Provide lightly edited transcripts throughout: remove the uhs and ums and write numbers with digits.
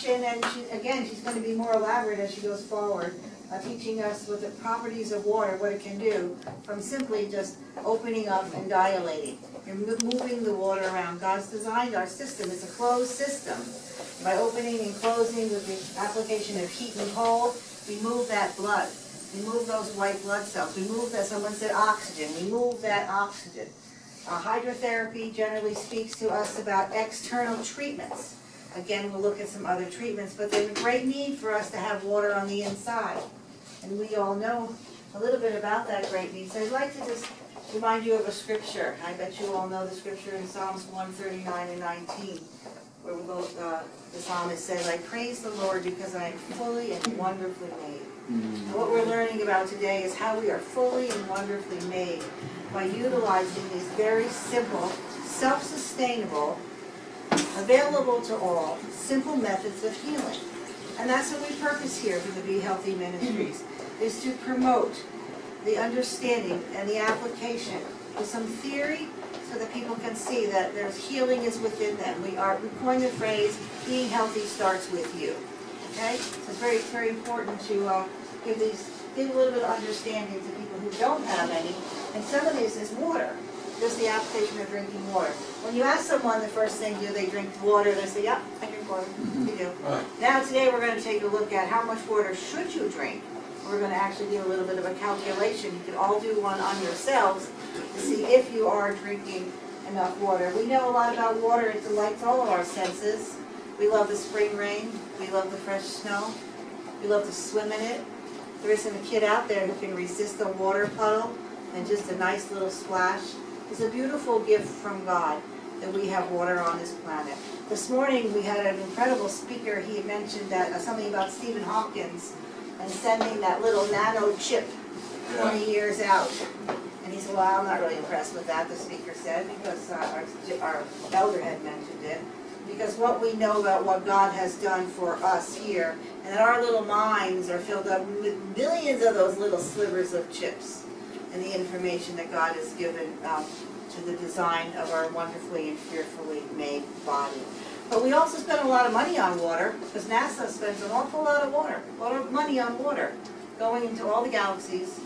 introduction, and she's going to be more elaborate as she goes forward, teaching us what the properties of water, what it can do, from simply just opening up and dilating. You're moving the water around. God's designed our system. It's a closed system. By opening and closing with the application of heat and cold, we move that blood. We move those white blood cells. We move that, someone said oxygen. We move that oxygen. Hydrotherapy generally speaks to us about external treatments. Again, we'll look at some other treatments, but there's a great need for us to have water on the inside. And we all know a little bit about that great need. So I'd like to just remind you of a scripture. I bet you all know the scripture in Psalms 139 and 19, where the psalmist says, I praise the Lord because I am fully and wonderfully made. And what we're learning about today is how we are fully and wonderfully made by utilizing these very simple, self-sustainable, available to all, simple methods of healing. And that's what we purpose here for the Be Healthy Ministries, is to promote the understanding and the application of some theory so that people can see that there's healing is within them. We coin the phrase, being healthy starts with you. Okay? So it's very important to give a little bit of understanding to people who don't have any. And some of this is water. Just the application of drinking water. When you ask someone the first thing, do they drink water? They say, yep, I drink water. You do. Now today we're going to take a look at how much water should you drink. We're going to actually do a little bit of a calculation. You can all do one on yourselves to see if you are drinking enough water. We know a lot about water. It delights all of our senses. We love the spring rain. We love the fresh snow. We love to swim in it. There isn't a kid out there who can resist a water puddle and just a nice little splash. It's a beautiful gift from God that we have water on this planet. This morning we had an incredible speaker. He mentioned that something about Stephen Hawkins and sending that little nano chip 20 years out. And he said, well, I'm not really impressed with that, the speaker said, because our elder had mentioned it. Because what we know about what God has done for us here, and that our little minds are filled up with millions of those little slivers of chips, and the information that God has given to the design of our wonderfully and fearfully made body. But we also spend a lot of money on water, because NASA spends an awful lot of money on water, going into all the galaxies,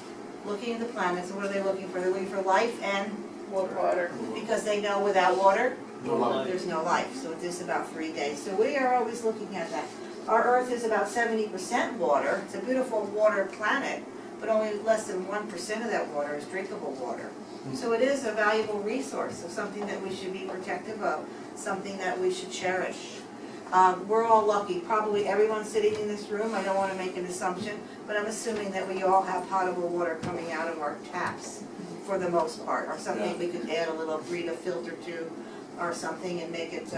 looking at the planets. And what are they looking for? They're looking for life and water, because they know without water, there's no life. So it is about 3 days. So we are always looking at that. Our Earth is about 70% water. It's a beautiful water planet, but only less than 1% of that water is drinkable water. So it is a valuable resource, so something that we should be protective of, something that we should cherish. We're all lucky. Probably everyone sitting in this room, I don't want to make an assumption, but I'm assuming that we all have potable water coming out of our taps for the most part, or something we could add a little Brita filter to or something and make it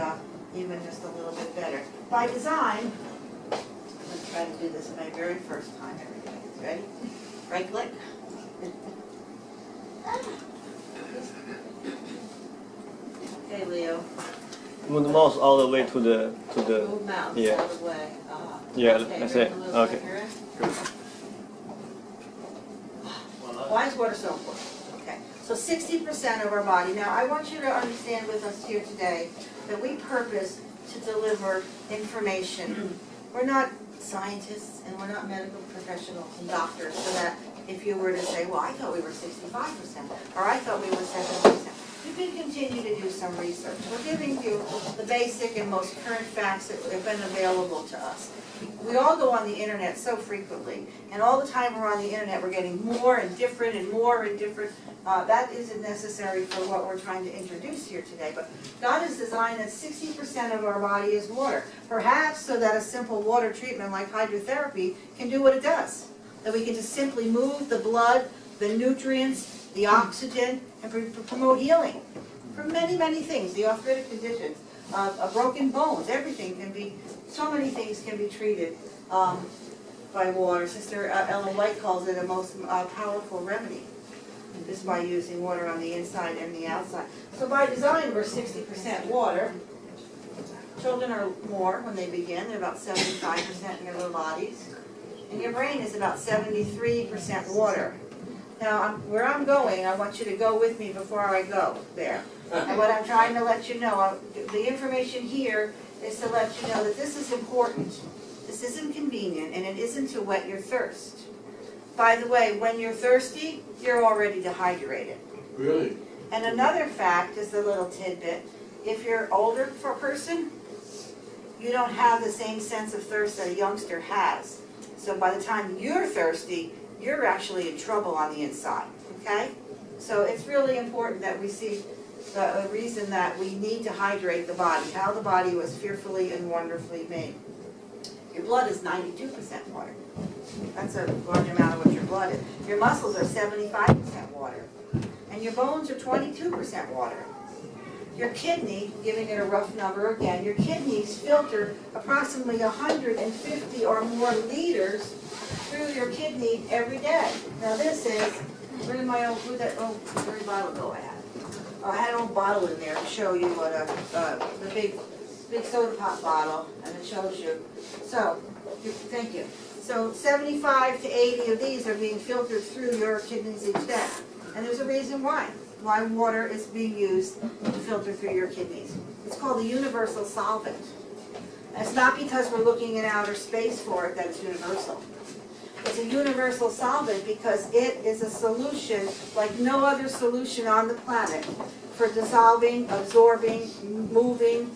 even just a little bit better. By design, let's try to do this my very first time. Everybody ready? Right click. Okay, Leo. Move the mouse all the way to the Move mouse all the way. Yeah, okay, that's it. Okay. Why is water so important? Okay, so 60% of our body. Now, I want you to understand with us here today that we purpose to deliver information. We're not scientists and we're not medical professionals and doctors, so that if you were to say, well, I thought we were 65%, or I thought we were 70%, you can continue to do some research. We're giving you the basic and most current facts that have been available to us. We all go on the internet so frequently, and all the time we're on the internet, we're getting more and different and more and different. That isn't necessary for what we're trying to introduce here today, but God has designed that 60% of our body is water. Perhaps so that a simple water treatment like hydrotherapy can do what it does. That we can just simply move the blood, the nutrients, the oxygen, and promote healing for many, many things. The arthritic conditions, broken bones, everything can be, so many things can be treated by water. Sister Ellen White calls it a most powerful remedy, just by using water on the inside and the outside. So by design, we're 60% water. Children are more when they begin. They're about 75% in their little bodies. And your brain is about 73% water. Now, where I'm going, I want you to go with me before I go there. And what I'm trying to let you know, the information here is to let you know that this is important. This isn't convenient, and it isn't to whet your thirst. By the way, when you're thirsty, you're already dehydrated. Really? And another fact is a little tidbit. If you're an older person, you don't have the same sense of thirst that a youngster has. So by the time you're thirsty, you're actually in trouble on the inside, okay? So it's really important that we see the reason that we need to hydrate the body, how the body was fearfully and wonderfully made. Your blood is 92% water. That's a large amount of what your blood is. Your muscles are 75% water. And your bones are 22% water. Your kidney, giving it a rough number again, your kidneys filter approximately 150 or more liters through your kidney every day. Now this is, where did my old, where bottle go I had? I had an old bottle in there to show you what the big soda pop bottle, and it shows you. So, thank you. So 75 to 80 of these are being filtered through your kidneys each day. And there's a reason why water is being used to filter through your kidneys. It's called a universal solvent. And it's not because we're looking in outer space for it that it's universal. It's a universal solvent because it is a solution like no other solution on the planet for dissolving, absorbing, moving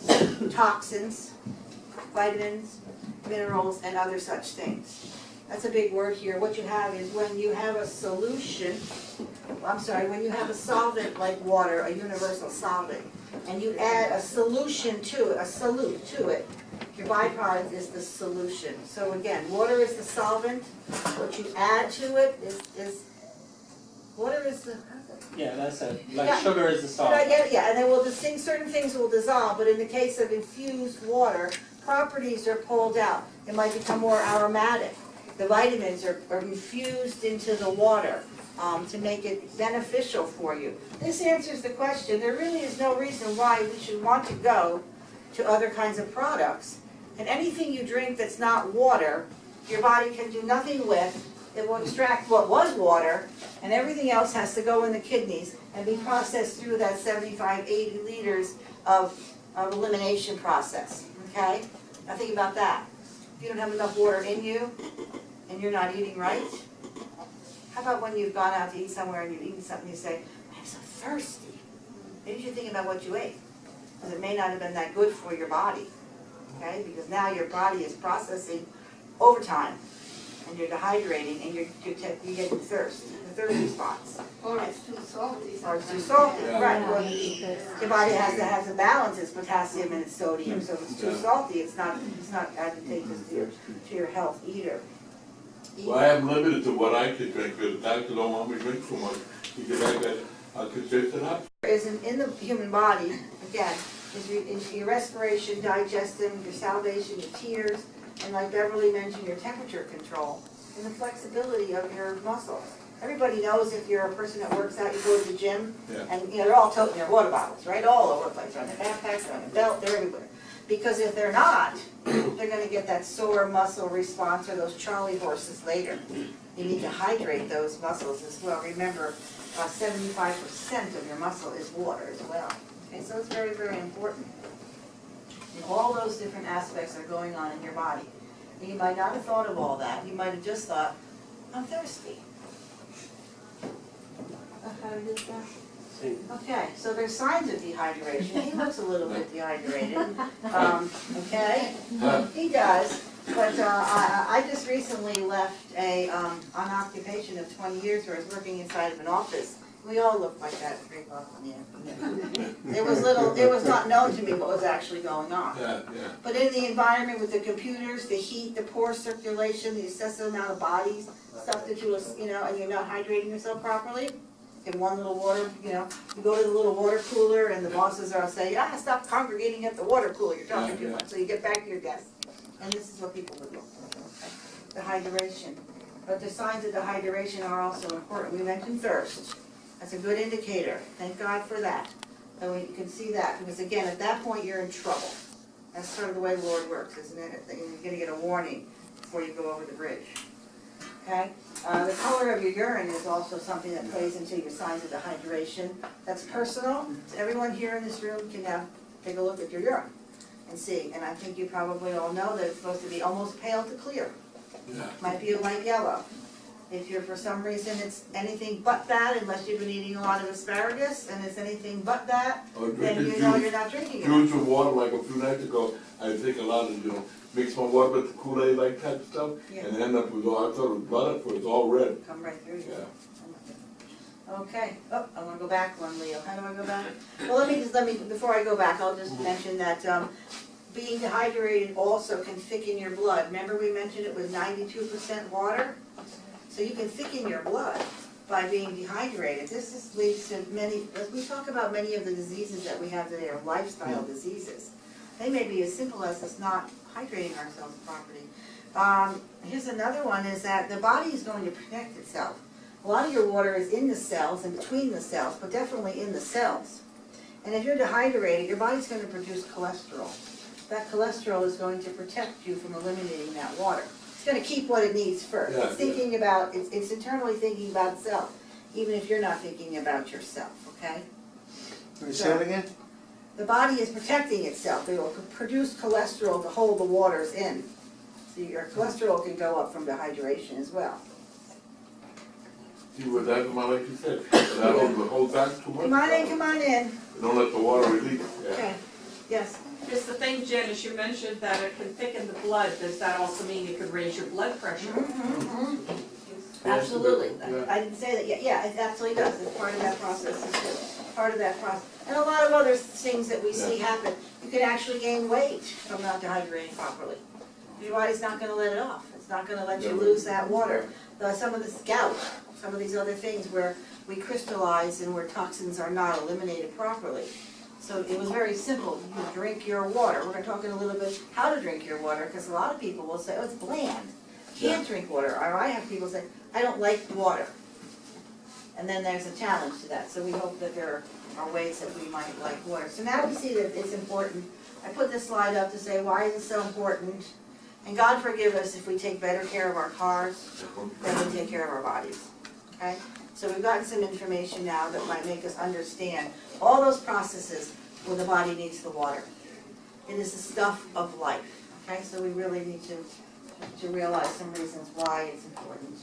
toxins, vitamins, minerals, and other such things. That's a big word here. What you have is when you have a solution, when you have a solvent like water, a universal solvent, and you add a solution to it, a solute to it, your byproduct is the solution. So again, water is the solvent. What you add to it is water is the... Yeah, that's it. Like sugar is the salt. Yeah, and then certain things will dissolve, but in the case of infused water, properties are pulled out. It might become more aromatic. The vitamins are infused into the water to make it beneficial for you. This answers the question. There really is no reason why we should want to go to other kinds of products. And anything you drink that's not water, your body can do nothing with. It will extract what was water, and everything else has to go in the kidneys and be processed through that 75, 80 liters of elimination process, okay? Now think about that. If you don't have enough water in you, and you're not eating right, how about when you've gone out to eat somewhere and you've eaten something, you say, I'm so thirsty. Maybe you should think about what you ate, because it may not have been that good for your body, okay? Because now your body is processing overtime, and you're dehydrating, and you're getting thirst, the thirst response. Or it's too salty. Or it's too salty, Yeah. right. Well, your body has to balance its potassium and its sodium, so if it's too salty, it's not advantageous to your health either. Well, I am limited to what I can drink, because the doctor don't want me to drink too much, because I could fix it up. Is in the human body, again, is your respiration, digestion, your salivation, your tears, and like Beverly mentioned, your temperature control, and the flexibility of your muscles. Everybody knows if you're a person that works out, you go to the gym, and they're all toting their water bottles, right? All over the place, on their backpacks, on their belt, they're everywhere. Because if they're not, they're going to get that sore muscle response or those Charlie horses later. You need to hydrate those muscles as well. Remember, 75% of your muscle is water as well. Okay, so it's very, very important. And all those different aspects are going on in your body. And you might not have thought of all that. You might have just thought, I'm thirsty. How do you do that? Okay, so there's signs of dehydration. He looks a little bit dehydrated. Okay, he does. But I just recently left an occupation of 20 years where I was working inside of an office. We all look like that at 3 o'clock in the afternoon. It was not known to me what was actually going on. But in the environment with the computers, the heat, the poor circulation, the excessive amount of bodies, stuff that and you're not hydrating yourself properly, in one little water, you go to the little water cooler and the bosses are saying, stop congregating at the water cooler, you're talking too much. So you get back to your desk. And this is what people would do. Okay. Dehydration. But the signs of dehydration are also important. We mentioned thirst. That's a good indicator. Thank God for that. So we can see that, because again, at that point you're in trouble. That's sort of the way the Lord works, isn't it? You're going to get a warning before you go over the bridge. Okay? The color of your urine is also something that plays into your signs of dehydration. That's personal. So everyone here in this room can take a look at your urine. and see. And I think you probably all know that it's supposed to be almost pale to clear. Yeah. Might be a light yellow. If you're, for some reason, it's anything but that, unless you've been eating a lot of asparagus, and it's anything but that, Or then drinking you know juice. you're not drinking it. Juice with water, like a few nights ago, I take a lot of, mix my water with the Kool-Aid like type of stuff, Yeah. and end up with all, I thought it was blood, but it's all red. Come right through you. Yeah. Okay, oh, I wanna go back one, Leo, how do I go back? Well, let me, before I go back, I'll just mention that, being dehydrated also can thicken your blood. Remember we mentioned it was 92% water? So you can thicken your blood by being dehydrated. This leads to many, as we talk about many of the diseases that we have today are lifestyle diseases. They may be as simple as us not hydrating ourselves properly. Here's another one, is that the body is going to protect itself. A lot of your water is in the cells and between the cells, but definitely in the cells. And if you're dehydrated, your body's going to produce cholesterol. That cholesterol is going to protect you from eliminating that water. It's going to keep what it needs first. Yeah, It's thinking about, it's internally thinking about itself, even if you're not thinking about yourself, okay? Can you say it again? The body is protecting itself. It will produce cholesterol to hold the waters in. So your cholesterol can go up from dehydration as well. See, with that, like you said, that holds back too much. Come on in, come on in. Don't let the water release, yeah. Okay, yes. Just the thing, Janice, you mentioned that it can thicken the blood. Does that also mean it could raise your blood pressure? Absolutely. Yeah. I didn't say that yet. Yeah, it absolutely does. It's part of that process. It's part of that process. And a lot of other things that we see happen. You can actually gain weight from not dehydrating properly. Your body's not going to let it off. It's not going to let you lose that water. Some of this gout, some of these other things where we crystallize and where toxins are not eliminated properly. So it was very simple. You drink your water. We're going to talk in a little bit how to drink your water, because a lot of people will say, oh, it's bland. Can't drink water. Or I have people say, I don't like water. And then there's a challenge to that. So we hope that there are ways that we might like water. So now we see that it's important. I put this slide up to say, why is it so important? And God forgive us if we take better care of our cars than we take care of our bodies. Okay? So we've gotten some information now that might make us understand all those processes where the body needs the water. It is the stuff of life. Okay? So we really need to realize some reasons why it's important.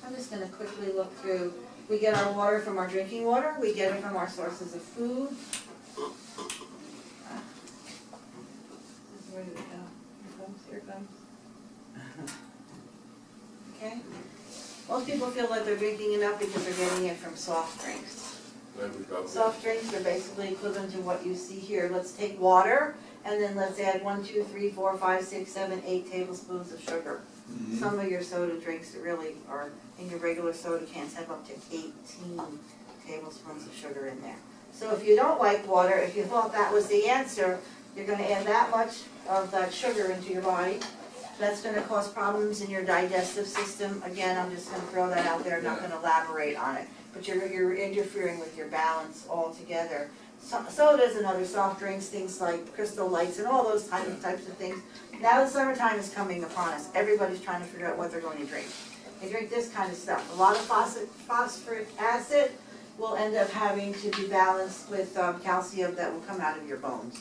I'm just going to quickly look through. We get our water from our drinking water. We get it from our sources of food. Where did it go? Here it comes. Okay? Most people feel like they're drinking enough because they're getting it from soft drinks. Soft drinks are basically equivalent to what you see here. Let's take water, and then let's add 1, 2, 3, 4, 5, 6, 7, 8 tablespoons of sugar. Some of your soda drinks that really are in your regular soda cans have up to 18 tablespoons of sugar in there. So if you don't like water, if you thought that was the answer, you're going to add that much of that sugar into your body. That's going to cause problems in your digestive system. Again, I'm just going to throw that out there. I'm not going to elaborate on it. But you're interfering with your balance altogether. Sodas and other soft drinks, things like Crystal Lights and all those types of things. Now the summertime is coming upon us. Everybody's trying to figure out what they're going to drink. They drink this kind of stuff. A lot of phosphoric acid will end up having to be balanced with calcium that will come out of your bones.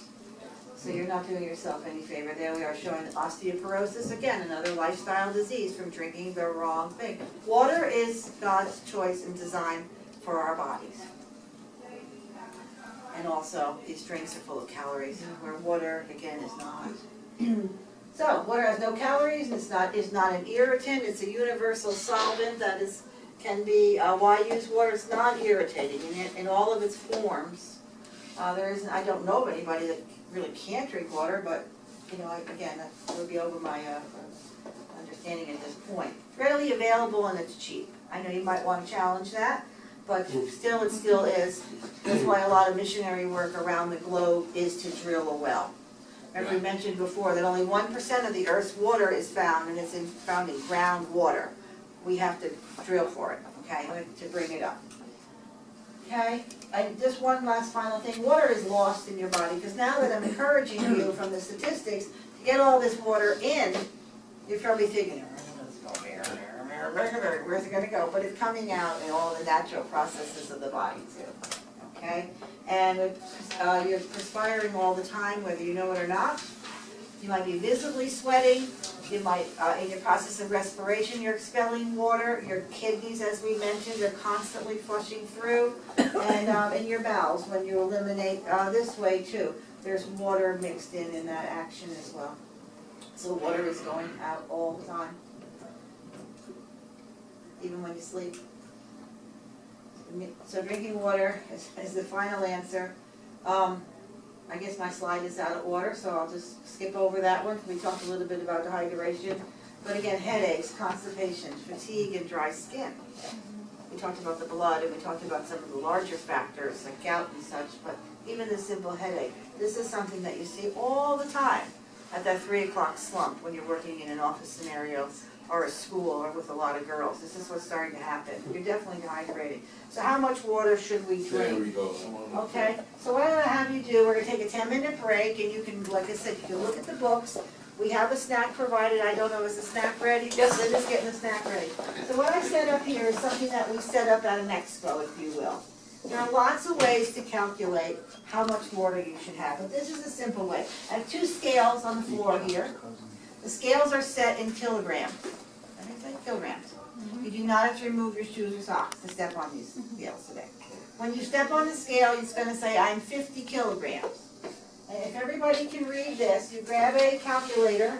So you're not doing yourself any favor. There we are showing osteoporosis, again, another lifestyle disease from drinking the wrong thing. Water is God's choice and design for our bodies. And also, these drinks are full of calories, where water, again, is not. So, water has no calories, it's not an irritant, it's a universal solvent that can be, why use water? It's non-irritating in all of its forms. I don't know of anybody that really can't drink water, but, again, that would be over my understanding at this point. It's readily available and it's cheap. I know you might want to challenge that, but still it still is. That's why a lot of missionary work around the globe is to drill a well. Remember we mentioned before that only 1% of the Earth's water is found, and it's found in groundwater. We have to drill for it, okay, to bring it up. Okay, and just one last final thing. Water is lost in your body, because now that I'm encouraging you from the statistics to get all this water in, you're probably thinking, where's it going to go? But it's coming out in all the natural processes of the body too. okay? And you're perspiring all the time, whether you know it or not. You might be visibly sweating. You might, in your process of respiration, you're expelling water. Your kidneys, as we mentioned, are constantly flushing through. And in your bowels, when you eliminate this way too, there's water mixed in that action as well. So water is going out all the time, even when you sleep. So drinking water is the final answer. I guess my slide is out of order, so I'll just skip over that one. We talked a little bit about dehydration. But again, headaches, constipation, fatigue, and dry skin. We talked about the blood, and we talked about some of the larger factors like gout and such, but even the simple headache. This is something that you see all the time at that 3 o'clock slump when you're working in an office scenario or a school or with a lot of girls. This is what's starting to happen. You're definitely dehydrating. So how much water should we drink? There we go. Okay, so what I'm gonna have you do, we're gonna take a 10-minute break, and you can, like I said, you can look at the books. We have a snack provided. I don't know, is the snack ready? Yes, it is getting the snack ready. So what I set up here is something that we set up out of Mexico, if you will. There are lots of ways to calculate how much water you should have, but this is a simple way. I have 2 scales on the floor here. The scales are set in kilograms. That makes like kilograms. You do not have to remove your shoes or socks to step on these scales today. When you step on the scale, it's going to say, I'm 50 kilograms. And if everybody can read this, you grab a calculator,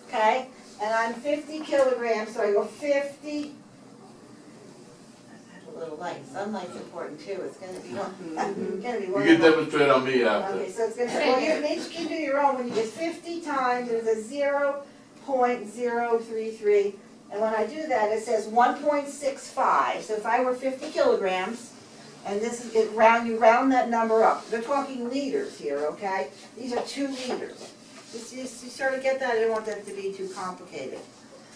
okay? And I'm 50 kilograms, so I go 50. A little light. Sunlight's important too. It's going to be You can demonstrate on me after. Okay, so it's going to say, well, you each can do your own. When you get 50 times, there's a 0.033. And when I do that, it says 1.65. So if I were 50 kilograms, and this is, you round that number up. They're talking liters here, okay? These are 2 liters. You sort of get that? I don't want that to be too complicated.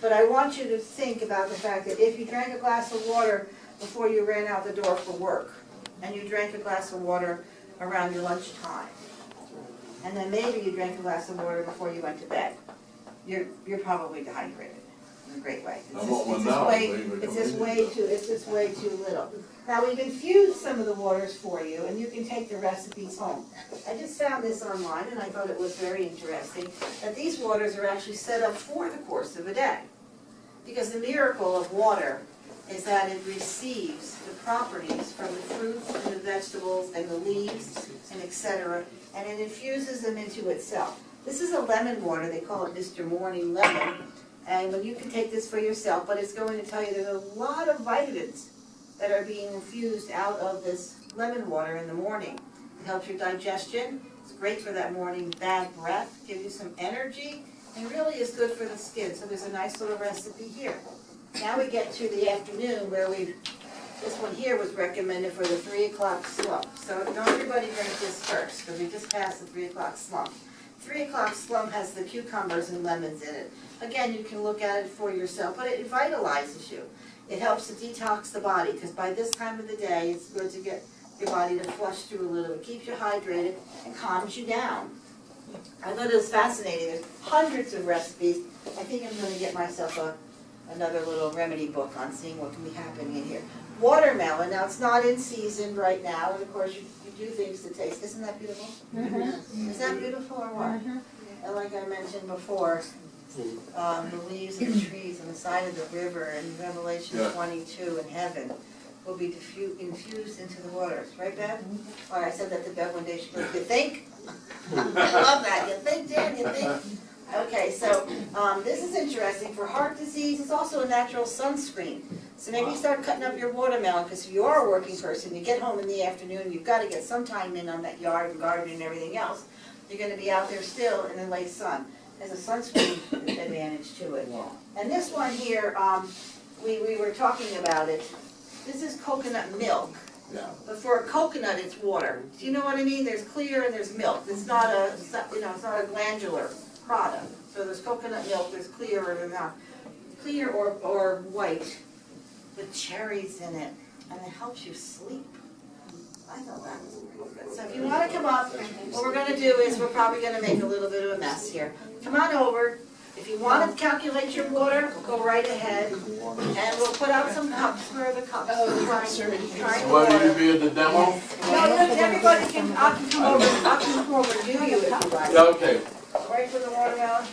But I want you to think about the fact that if you drank a glass of water before you ran out the door for work, and you drank a glass of water around your lunchtime, and then maybe you drank a glass of water before you went to bed, you're probably dehydrated in a great way. It's just way too little. Now we've infused some of the waters for you, and you can take the recipes home. I just found this online, and I thought it was very interesting, that these waters are actually set up for the course of a day. Because the miracle of water is that it receives the properties from the fruits and the vegetables and the leaves and etc. and it infuses them into itself. This is a lemon water. They call it Mr. Morning Lemon. And when you can take this for yourself, but it's going to tell you there's a lot of vitamins that are being infused out of this lemon water in the morning. It helps your digestion. It's great for that morning bad breath, gives you some energy, and really is good for the skin. So there's a nice little recipe here. Now we get to the afternoon where this one here was recommended for the 3 o'clock slump. So don't everybody drink this first, because we just passed the 3 o'clock slump. 3 o'clock slump has the cucumbers and lemons in it. Again, you can look at it for yourself, but it vitalizes you. It helps to detox the body, because by this time of the day, it's good to get your body to flush through a little. It keeps you hydrated and calms you down. I thought it was fascinating. There's hundreds of recipes. I think I'm going to get myself another little remedy book on seeing what can be happening in here. Watermelon. Now, it's not in season right now, and of course, you do things to taste. Isn't that beautiful? Mm-hmm. Is that beautiful or what? Mm-hmm. And like I mentioned before, the leaves of the trees on the side of the river in Revelation 22 in heaven will be infused into the waters. Right, Bev? Or I said that to Bev one day. She goes, you think? I love that. You think, Dan? You think? Okay, so this is interesting. For heart disease, it's also a natural sunscreen. So maybe you start cutting up your watermelon, because if you are a working person, you get home in the afternoon, you've got to get some time in on that yard and garden and everything else. You're going to be out there still in the late sun. There's a sunscreen advantage to it. And this one here, we were talking about it. This is coconut milk. Yeah. But for a coconut, it's water. Do you know what I mean? There's clear and there's milk. It's not a, it's not a glandular product. So there's coconut milk, there's clear or there's not. Clear or white with cherries in it, and it helps you sleep. I thought that was really good. So if you want to come up, what we're going to do is we're probably going to make a little bit of a mess here. Come on over. If you want to calculate your water, go right ahead, and we'll put out some cups for the cups. Trying the Will you water. be at the demo? No, everybody can, I can come over and do you if you like. Yeah, okay. Right from the watermelon.